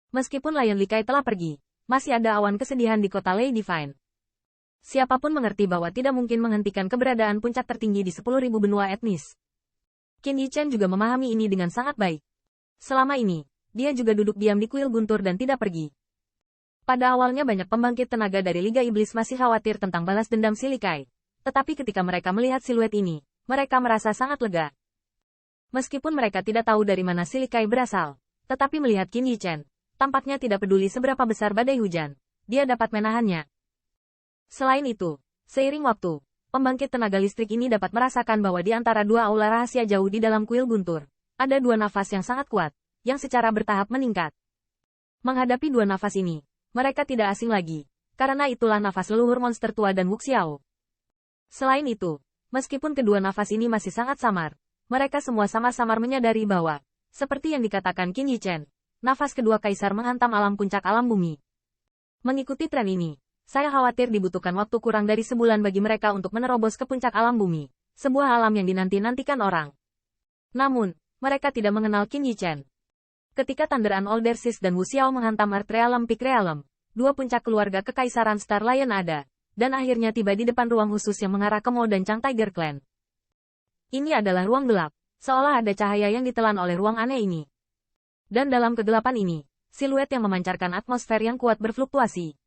Meskipun Lion Likai telah pergi, masih ada awan kesedihan di kota Lei Divine. Siapapun mengerti bahwa tidak mungkin menghentikan keberadaan puncak tertinggi di 10.000 benua etnis. Qin Yichen juga memahami ini dengan sangat baik. Selama ini, dia juga duduk diam di kuil guntur dan tidak pergi. Pada awalnya banyak pembangkit tenaga dari Liga Iblis masih khawatir tentang balas dendam si Likai. Tetapi ketika mereka melihat siluet ini, mereka merasa sangat lega. Meskipun mereka tidak tahu dari mana si Likai berasal, tetapi melihat Qin Yichen, tampaknya tidak peduli seberapa besar badai hujan, dia dapat menahannya. Selain itu, seiring waktu, pembangkit tenaga listrik ini dapat merasakan bahwa di antara dua aula rahasia jauh di dalam kuil guntur, ada dua nafas yang sangat kuat, yang secara bertahap meningkat. Menghadapi dua nafas ini, mereka tidak asing lagi, karena itulah nafas leluhur monster tua dan Wuxiao. Selain itu, meskipun kedua nafas ini masih sangat samar, mereka semua sama-samar menyadari bahwa, seperti yang dikatakan Qin Yichen, nafas kedua kaisar menghantam alam puncak alam bumi. Mengikuti tren ini, saya khawatir dibutuhkan waktu kurang dari sebulan bagi mereka untuk menerobos ke puncak alam bumi, sebuah alam yang dinanti-nantikan orang. Namun, mereka tidak mengenal Qin Yichen. Ketika Thunderan Oldersis dan Wuxiao menghantam Earth Realm Peak Realm, dua puncak keluarga kekaisaran Star Lion ada, dan akhirnya tiba di depan ruang khusus yang mengarah ke Mo dan Chang Tiger Clan. Ini adalah ruang gelap, seolah ada cahaya yang ditelan oleh ruang aneh ini. Dan dalam kegelapan ini, siluet yang memancarkan atmosfer yang kuat berfluktuasi.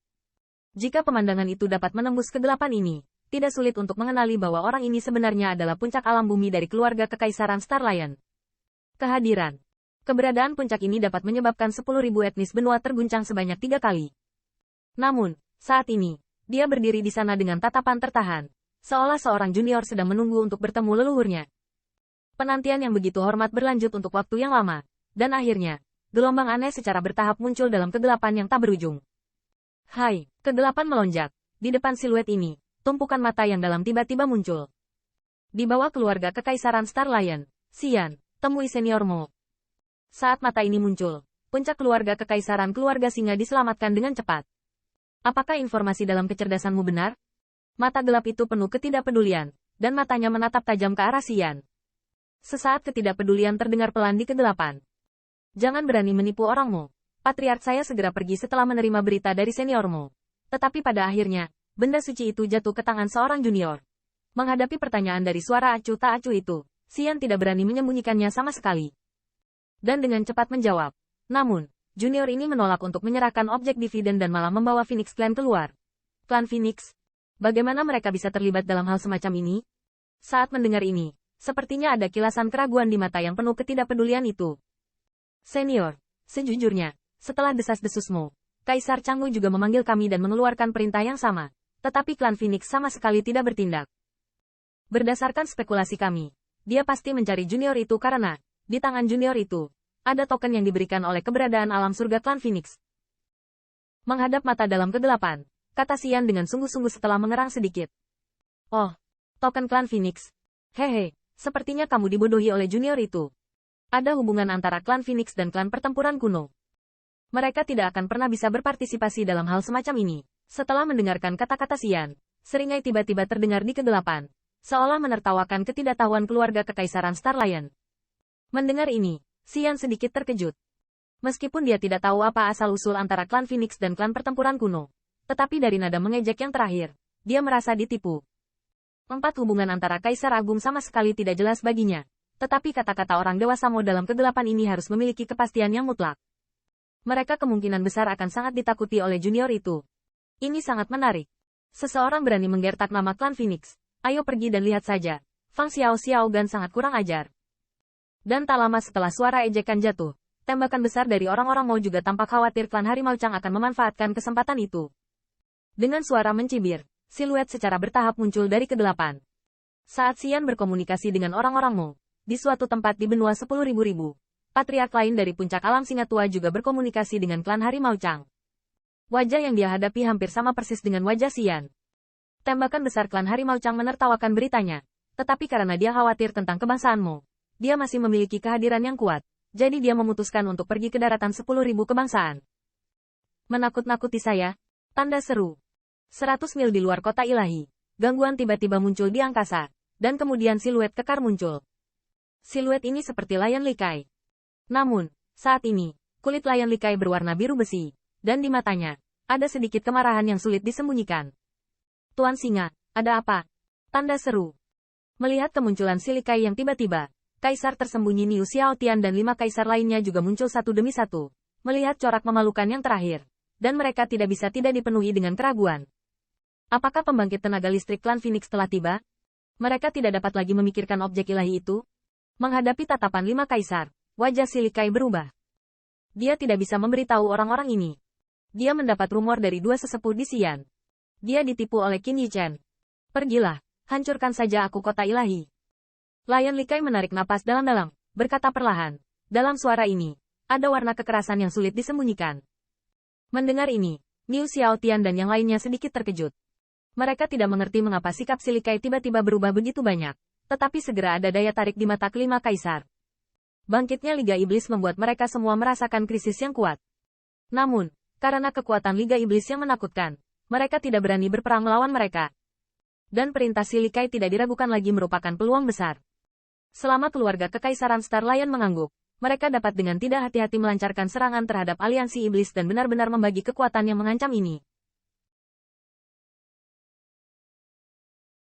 Jika pemandangan itu dapat menembus kegelapan ini, tidak sulit untuk mengenali bahwa orang ini sebenarnya adalah puncak alam bumi dari keluarga kekaisaran Star Lion. Keberadaan puncak ini dapat menyebabkan 10.000 etnis benua terguncang sebanyak 3 kali. Namun, saat ini, dia berdiri di sana dengan tatapan tertahan, seolah seorang junior sedang menunggu untuk bertemu leluhurnya. Penantian yang begitu hormat berlanjut untuk waktu yang lama. Dan akhirnya, gelombang aneh secara bertahap muncul dalam kegelapan yang tak berujung. Hai, kegelapan melonjak. Di depan siluet ini, tumpukan mata yang dalam tiba-tiba muncul. Di bawah keluarga kekaisaran Star Lion, Xian, temui senior Mo. Saat mata ini muncul, puncak keluarga kekaisaran keluarga singa diselamatkan dengan cepat. Apakah informasi dalam kecerdasanmu benar? Mata gelap itu penuh ketidakpedulian, dan matanya menatap tajam ke arah Xian. Sesaat ketidakpedulian terdengar pelan di kegelapan. Jangan berani menipu orangmu. Patriark saya segera pergi setelah menerima berita dari seniormu. Tetapi pada akhirnya, benda suci itu jatuh ke tangan seorang junior. Menghadapi pertanyaan dari suara acuh tak acuh itu, Xian tidak berani menyembunyikannya sama sekali. Dan dengan cepat menjawab. Namun, junior ini menolak untuk menyerahkan objek dividen dan malah membawa Phoenix Clan keluar. Klan Phoenix? Bagaimana mereka bisa terlibat dalam hal semacam ini? Saat mendengar ini, sepertinya ada kilasan keraguan di mata yang penuh ketidakpedulian itu. Senior, sejujurnya, setelah desas-desusmu, Kaisar Changwu juga memanggil kami dan mengeluarkan perintah yang sama. Tetapi klan Phoenix sama sekali tidak bertindak. Berdasarkan spekulasi kami, dia pasti mencari junior itu karena, di tangan junior itu, ada token yang diberikan oleh keberadaan alam surga klan Phoenix. Menghadap mata dalam kegelapan, kata Xian dengan sungguh-sungguh setelah mengerang sedikit. Oh, token klan Phoenix. Hehe, sepertinya kamu dibodohi oleh junior itu. Ada hubungan antara klan Phoenix dan klan pertempuran kuno. Mereka tidak akan pernah bisa berpartisipasi dalam hal semacam ini. Setelah mendengarkan kata-kata Xian, seringai tiba-tiba terdengar di kegelapan, seolah menertawakan ketidaktahuan keluarga kekaisaran Star Lion. Mendengar ini, Xian sedikit terkejut. Meskipun dia tidak tahu apa asal-usul antara klan Phoenix dan klan pertempuran kuno, tetapi dari nada mengejek yang terakhir, dia merasa ditipu. Hubungan antara Kaisar Agung sama sekali tidak jelas baginya. Tetapi kata-kata orang dewasa Mo dalam kegelapan ini harus memiliki kepastian yang mutlak. Mereka kemungkinan besar akan sangat ditakuti oleh junior itu. Ini sangat menarik. Seseorang berani menggertak nama klan Phoenix. Ayo pergi dan lihat saja. Fang Xiao-Xiaogan sangat kurang ajar. Dan tak lama setelah suara ejekan jatuh, tembakan besar dari orang-orang Mo juga tampak khawatir klan Harimau Chang akan memanfaatkan kesempatan itu. Dengan suara mencibir, siluet secara bertahap muncul dari kegelapan. Saat Xian berkomunikasi dengan orang-orang Mo, di suatu tempat di benua 10.000, patriark lain dari puncak alam singa tua juga berkomunikasi dengan klan Harimau Chang. Wajah yang dia hadapi hampir sama persis dengan wajah Xian. Tembakan besar klan Harimau Chang menertawakan beritanya, tetapi karena dia khawatir tentang kebangsaanmu, dia masih memiliki kehadiran yang kuat, jadi dia memutuskan untuk pergi ke daratan 10.000 kebangsaan. Menakut-nakuti saya? Tanda seru. 100 mil di luar kota ilahi, gangguan tiba-tiba muncul di angkasa, dan kemudian siluet kekar muncul. Siluet ini seperti Lion Likai. Namun, saat ini, kulit Lion Likai berwarna biru besi, dan di matanya, ada sedikit kemarahan yang sulit disembunyikan. Tuan Singa, ada apa? Tanda seru. Melihat kemunculan si Likai yang tiba-tiba, Kaisar tersembunyi Niu Xiaotian dan 5 kaisar lainnya juga muncul satu demi satu, melihat corak memalukan yang terakhir, dan mereka tidak bisa tidak dipenuhi dengan keraguan. Apakah pembangkit tenaga listrik klan Phoenix telah tiba? Mereka tidak dapat lagi memikirkan objek ilahi itu. Menghadapi tatapan 5 kaisar, wajah si Likai berubah. Dia tidak bisa memberitahu orang-orang ini. Dia mendapat rumor dari 2 sesepuh di Xi'an. Dia ditipu oleh Qin Yichen. Pergilah, hancurkan saja aku kota ilahi. Lion Likai menarik napas dalam-dalam, berkata perlahan. Dalam suara ini, ada warna kekerasan yang sulit disembunyikan. Mendengar ini, Niu Xiaotian dan yang lainnya sedikit terkejut. Mereka tidak mengerti mengapa sikap si Likai tiba-tiba berubah begitu banyak, tetapi segera ada daya tarik di mata kelima kaisar. Bangkitnya Liga Iblis membuat mereka semua merasakan krisis yang kuat. Namun, karena kekuatan Liga Iblis yang menakutkan, mereka tidak berani berperang melawan mereka. Dan perintah si Likai tidak diragukan lagi merupakan peluang besar. Selama keluarga Kekaisaran Star Lion mengangguk, mereka dapat dengan tidak hati-hati melancarkan serangan terhadap aliansi iblis dan benar-benar membagi kekuatan yang mengancam ini.